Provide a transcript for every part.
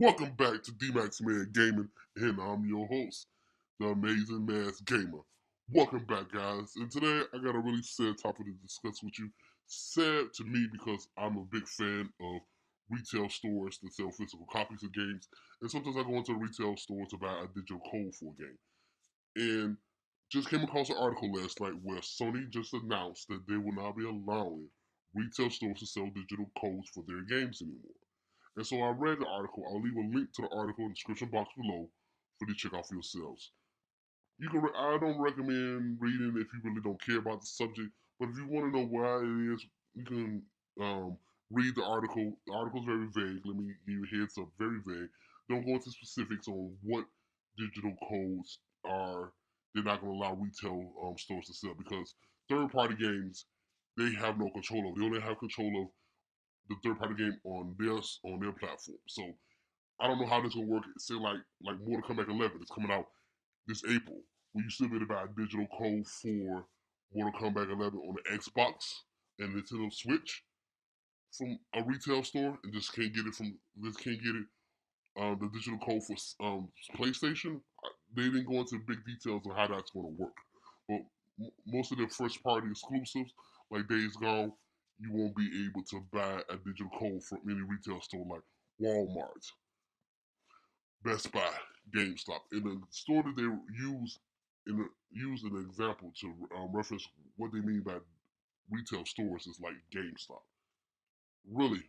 Welcome back to Dmac Mad Gaming, and I'm your host, the amazing Mad Gamer. Welcome back, guys. And today I got a really sad topic to discuss with you. Sad to me because I'm a big fan of retail stores that sell physical copies of games, and sometimes I go into a retail store to buy a digital code for a game. And just came across an article last night where Sony just announced that they will not be allowing retail stores to sell digital codes for their games anymore. And so I read the article. I'll leave a link to the article in the description box below for you to check out for yourselves. I don't recommend reading if you really don't care about the subject, but if you want to know why it is, you can read the article. The article's very vague. Let me give you a heads up. Very vague. Don't go into specifics on what digital codes are. They're not going to allow retail stores to sell because third-party games they have no control of. They only have control of the third party game on their platform. So I don't know how this will work. Say like Mortal Kombat 11 is coming out this April. Will you still be able to buy a digital code for Mortal Kombat 11 on the Xbox and Nintendo Switch from a retail store and just can't get it the digital code for PlayStation? They didn't go into big details on how that's going to work, but most of their first party exclusives like Days Gone, you won't be able to buy a digital code from any retail store like Walmart, Best Buy, GameStop. In the store that they use an example to reference what they mean by retail stores is like GameStop. Really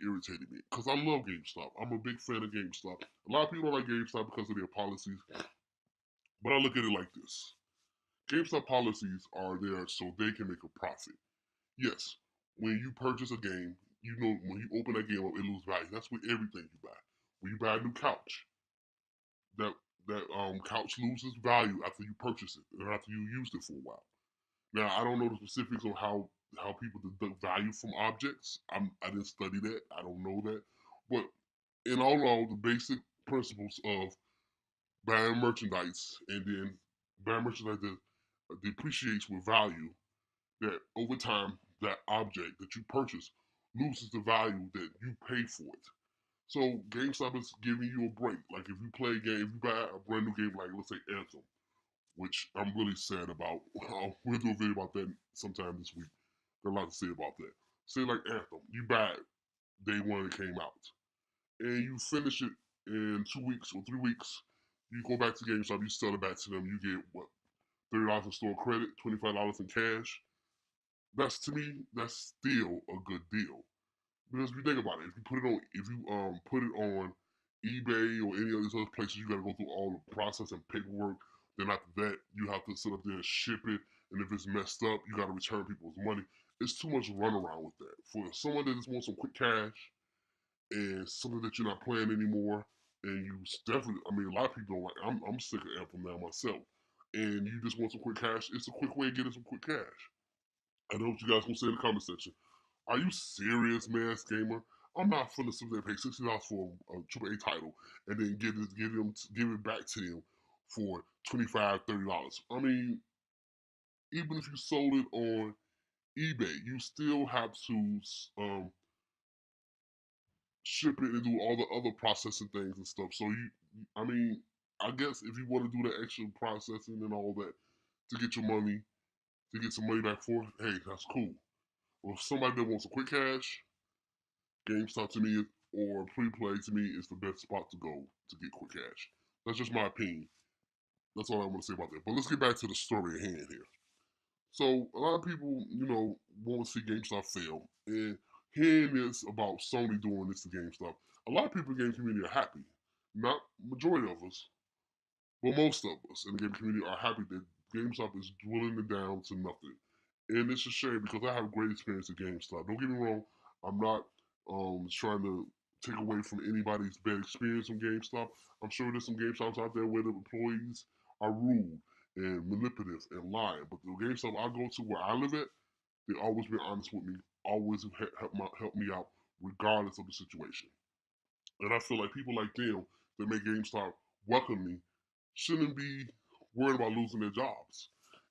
irritated me because I love GameStop. I'm a big fan of GameStop. A lot of people don't like GameStop because of their policies, but I look at it like this: GameStop policies are there so they can make a profit. Yes, when you purchase a game, you know when you open that game up, it loses value. That's with everything you buy. When you buy a new couch, that that couch loses value after you purchase it and after you used it for a while. Now I don't know the specifics on how people deduct value from objects. I didn't study that. I don't know that. But in all, the basic principles of buying merchandise and then buying merchandise that depreciates with value, that over time that object that you purchase loses the value that you pay for it. So GameStop is giving you a break. Like if you play a game, if you buy a brand new game like let's say Anthem, which I'm really sad about. We'll do a video about that sometime this week. Got a lot to say about that. Say like Anthem, you buy it day one it came out, and you finish it in 2 weeks or 3 weeks. You go back to GameStop, you sell it back to them, you get what $30 in store credit, $25 in cash. That's to me, that's still a good deal. Because if you think about it, if you put it on eBay or any of these other places, you got to go through all the process and paperwork. Then after that, you have to sit up there and ship it. And if it's messed up, you got to return people's money. It's too much runaround with that. For someone that just wants some quick cash and something that you're not playing anymore, and you definitely, I mean, a lot of people don't like. I'm sick of Anthem now myself, and you just want some quick cash. It's a quick way of getting some quick cash. I know what you guys gonna say in the comment section. Are you serious, man, gamer? I'm not finna sit there and pay $60 for a AAA title and then give it back to them for $25, $30. I mean, even if you sold it on eBay, you still have to ship it and do all the other processing things and stuff. So I mean, I guess if you want to do the extra processing and all that to get your money, to get some money back for it, hey, that's cool. Or if somebody that wants a quick cash, GameStop to me or pre-play to me is the best spot to go to get quick cash. That's just my opinion. That's all I want to say about that. But let's get back to the story at hand here. So a lot of people, want to see GameStop fail, and hearing this about Sony doing this to GameStop, a lot of people in the game community are happy. Not majority of us, but most of us in the game community are happy that GameStop is dwindling it down to nothing. And it's a shame because I have great experience at GameStop. Don't get me wrong, I'm not trying to take away from anybody's bad experience on GameStop. I'm sure there's some GameStops out there where the employees are rude and manipulative and lying. But the GameStop I go to where I live at, they always been honest with me, always help me out regardless of the situation. And I feel like people like them that make GameStop welcome me shouldn't be worried about losing their jobs.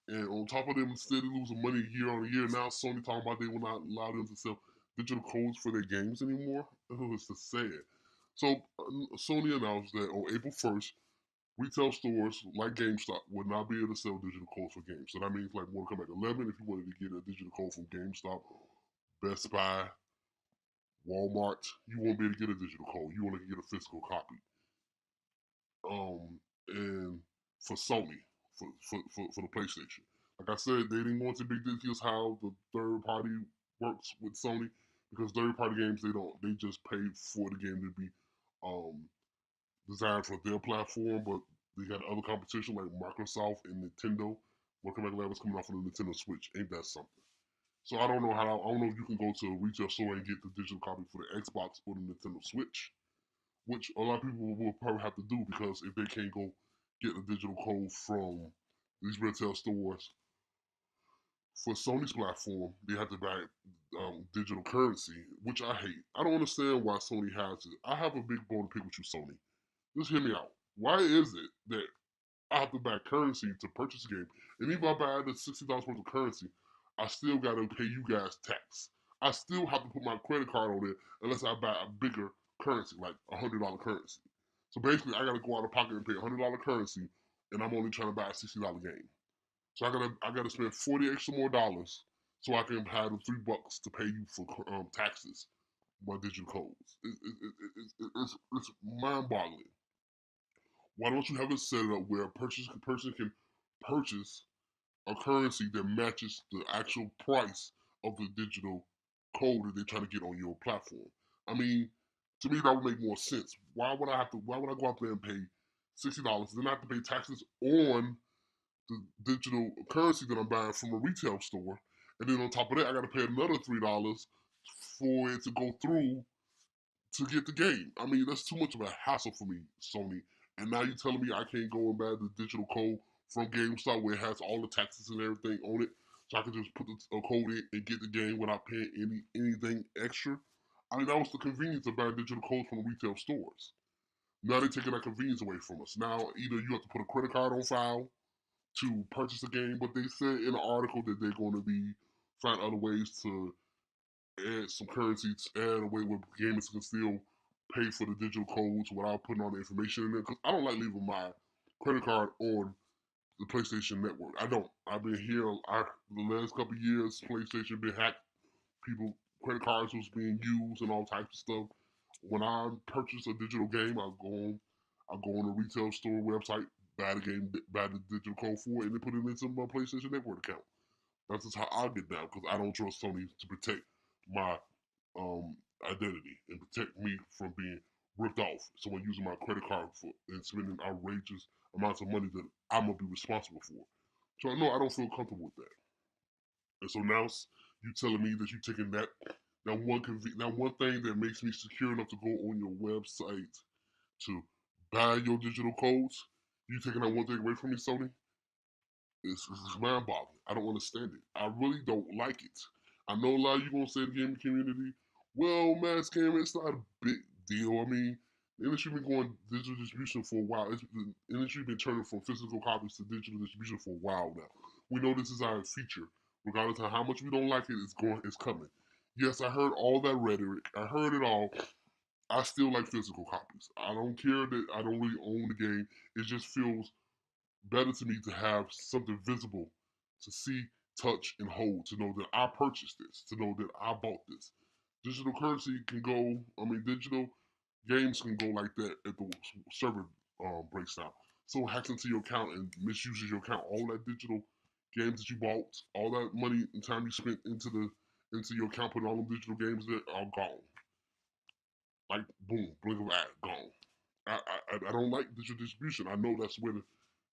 And on top of them steadily losing money year on year, now Sony talking about they will not allow them to sell digital codes for their games anymore. Oh, it's just sad. So Sony announced that on April 1st, retail stores like GameStop would not be able to sell digital codes for games. So that means like Mortal Kombat 11, if you wanted to get a digital code from GameStop, Best Buy, Walmart, you won't be able to get a digital code. You only can get a physical copy. And for Sony, for the PlayStation, like I said, they didn't want to big details how the third party works with Sony because third party games they just pay for the game to be um, designed for their platform, but they got other competition like Microsoft and Nintendo. Mortal Kombat 11 is coming off of the Nintendo Switch. Ain't that something? So I don't know how. I don't know if you can go to a retail store and get the digital copy for the Xbox or the Nintendo Switch, which a lot of people will probably have to do because if they can't go get a digital code from these retail stores for Sony's platform, they have to buy digital currency, which I hate. I don't understand why Sony has it. I have a big bone to pick with you, Sony. Just hear me out. Why is it that I have to buy currency to purchase a game? And even if I buy the $60 worth of currency, I still got to pay you guys tax. I still have to put my credit card on it unless I buy a bigger currency, like $100 currency. So basically, I got to go out of pocket and pay $100 currency, and I'm only trying to buy a $60 game. So I gotta spend 40 extra more dollars so I can have the $3 to pay you for taxes, my digital codes. It's mind-boggling. Why don't you have it set up where a person can purchase a currency that matches the actual price of the digital code that they're trying to get on your platform? I mean, to me that would make more sense. Why would I have to? Why would I go out there and pay $60? Then I have to pay taxes on the digital currency that I'm buying from a retail store, and then on top of that, I got to pay another $3 for it to go through to get the game. I mean, that's too much of a hassle for me, Sony. And now you're telling me I can't go and buy the digital code from GameStop where it has all the taxes and everything on it, so I can just put a code in and get the game without paying anything extra. I mean, that was the convenience of buying digital codes from retail stores. Now they're taking that convenience away from us. Now either you have to put a credit card on file to purchase a game, but they said in the article that they're going to be find other ways to add some currency, to add a way where gamers can still pay for the digital codes without putting all the information in there. Because I don't like leaving my credit card on the PlayStation Network. I don't. I've been here. The last couple of years, PlayStation been hacked. People credit cards was being used and all types of stuff. When I purchase a digital game, I go on a retail store website, buy the game, buy the digital code for it, and then put it into my PlayStation Network account. That's just how I get down because I don't trust Sony to protect my identity and protect me from being ripped off. Someone using my credit card for and spending outrageous amounts of money that I'm gonna be responsible for. So no, I don't feel comfortable with that. And so now you telling me that you taking that one thing that makes me secure enough to go on your website to buy your digital codes. You taking that one thing away from me, Sony? It's mind-boggling. I don't understand it. I really don't like it. I know a lot of you gonna say the gaming community, well, mass gaming, it's not a big deal. I mean, the industry been going digital distribution for a while. The industry been turning from physical copies to digital distribution for a while now. We know this is our future. Regardless of how much we don't like it, it's coming. Yes, I heard all that rhetoric. I heard it all. I still like physical copies. I don't care that I don't really own the game. It just feels better to me to have something visible to see, touch, and hold, to know that I purchased this, to know that I bought this. Digital currency can go, I mean, digital games can go like that if the server breaks down. So hacks into your account and misuses your account. All that digital games that you bought, all that money and time you spent into your account putting all them digital games that are gone. Like boom, blink of an eye, gone. I don't like digital distribution. I know that's where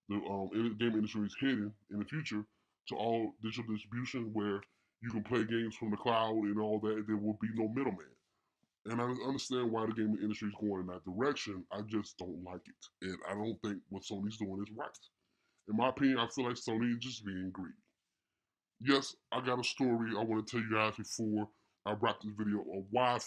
the game industry is heading in the future to all digital distribution where you can play games from the cloud and all that. There will be no middleman. And I understand why the gaming industry is going in that direction. I just don't like it. And I don't think what Sony's doing is right. In my opinion, I feel like Sony is just being greedy. Yes, I got a story I want to tell you guys before I wrap this video on why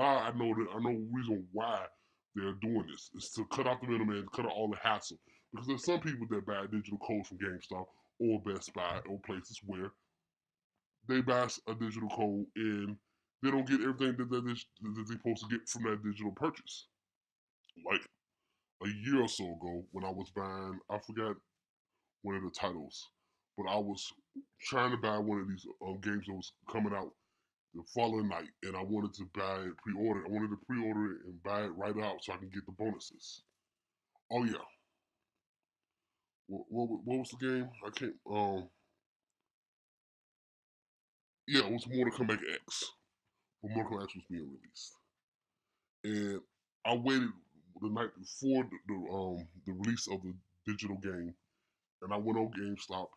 I know the reason why they're doing this is to cut out the middleman, cut out all the hassle. Because there's some people that buy digital codes from GameStop or Best Buy or places where they buy a digital code and they don't get everything that they're supposed to get from that digital purchase. like a year or so ago when I was buying, I forgot one of the titles, but I was trying to buy one of these games that was coming out the following night, and I wanted to buy it pre-order. I wanted to pre-order it and buy it right out so I can get the bonuses. Oh yeah, what was the game? I can't. Yeah, it was Mortal Kombat X. When Mortal Kombat X was being released, and I waited the night before the release of the digital game, and I went on GameStop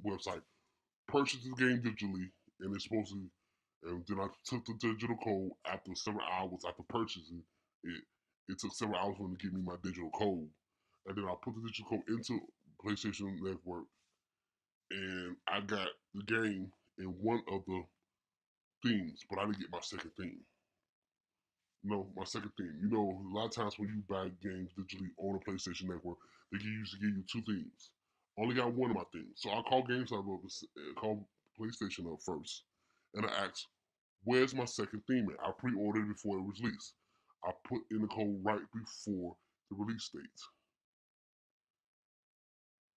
website, purchased the game digitally, and it's supposed to. And then I took the digital code after several hours after purchasing it. It took several hours for them to give me my digital code, and then I put the digital code into PlayStation Network, and I got the game in one of the themes, but I didn't get my second theme. No, my second theme. You know, a lot of times when you buy games digitally on the PlayStation Network, they usually give you two themes. Only got one of my themes. So I called GameStop up, called PlayStation up first, and I asked, "Where's my second theme at?" I pre-ordered it before it was released. I put in the code right before the release date.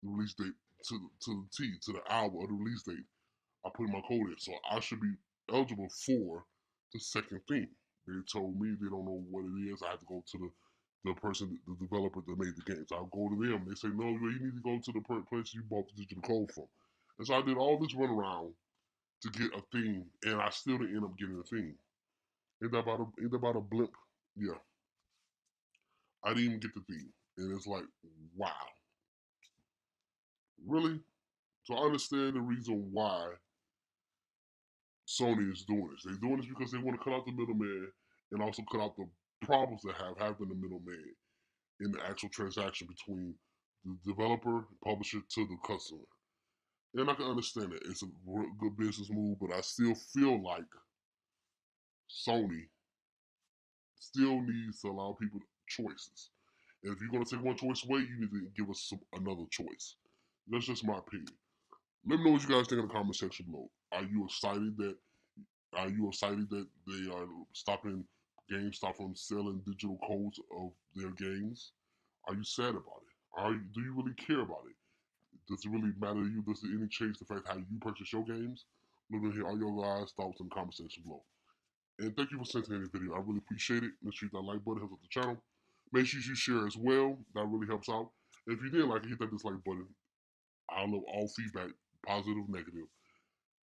The release date to the T, to the hour of the release date. I put my code in, so I should be eligible for the second theme. They told me they don't know what it is. I have to go to the person, the developer that made the game. So I'll go to them. They say, no, you need to go to the place you bought the digital code from. And so I did all this runaround to get a theme, and I still didn't end up getting a theme. Ain't about a blimp. Yeah, I didn't even get the theme, and it's like, wow, really? So I understand the reason why Sony is doing this. They're doing this because they want to cut out the middleman and also cut out the problems that have having the middleman in the actual transaction between the developer, publisher to the customer. And I can understand it. It's a good business move, but I still feel like Sony still needs to allow people choices. And if you're going to take one choice away, you need to give us another choice. That's just my opinion. Let me know what you guys think in the comment section below. Are you excited that they are stopping GameStop from selling digital codes of their games? Are you sad about it? Do you really care about it? Does it really matter to you? Does it any change the fact how you purchase your games? Let me hear all your guys' thoughts in the comment section below. And thank you for sending this video. I really appreciate it. Make sure you hit that like button, helps out the channel. Make sure you share as well. That really helps out. And if you didn't like it, hit that dislike button. I love all feedback, positive, negative.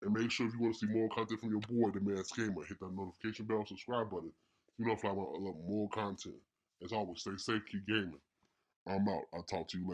And make sure if you want to see more content from your boy, the Mad Gamer, hit that notification bell, subscribe button. You know if I want more content. As always, stay safe, keep gaming. I'm out. I'll talk to you later.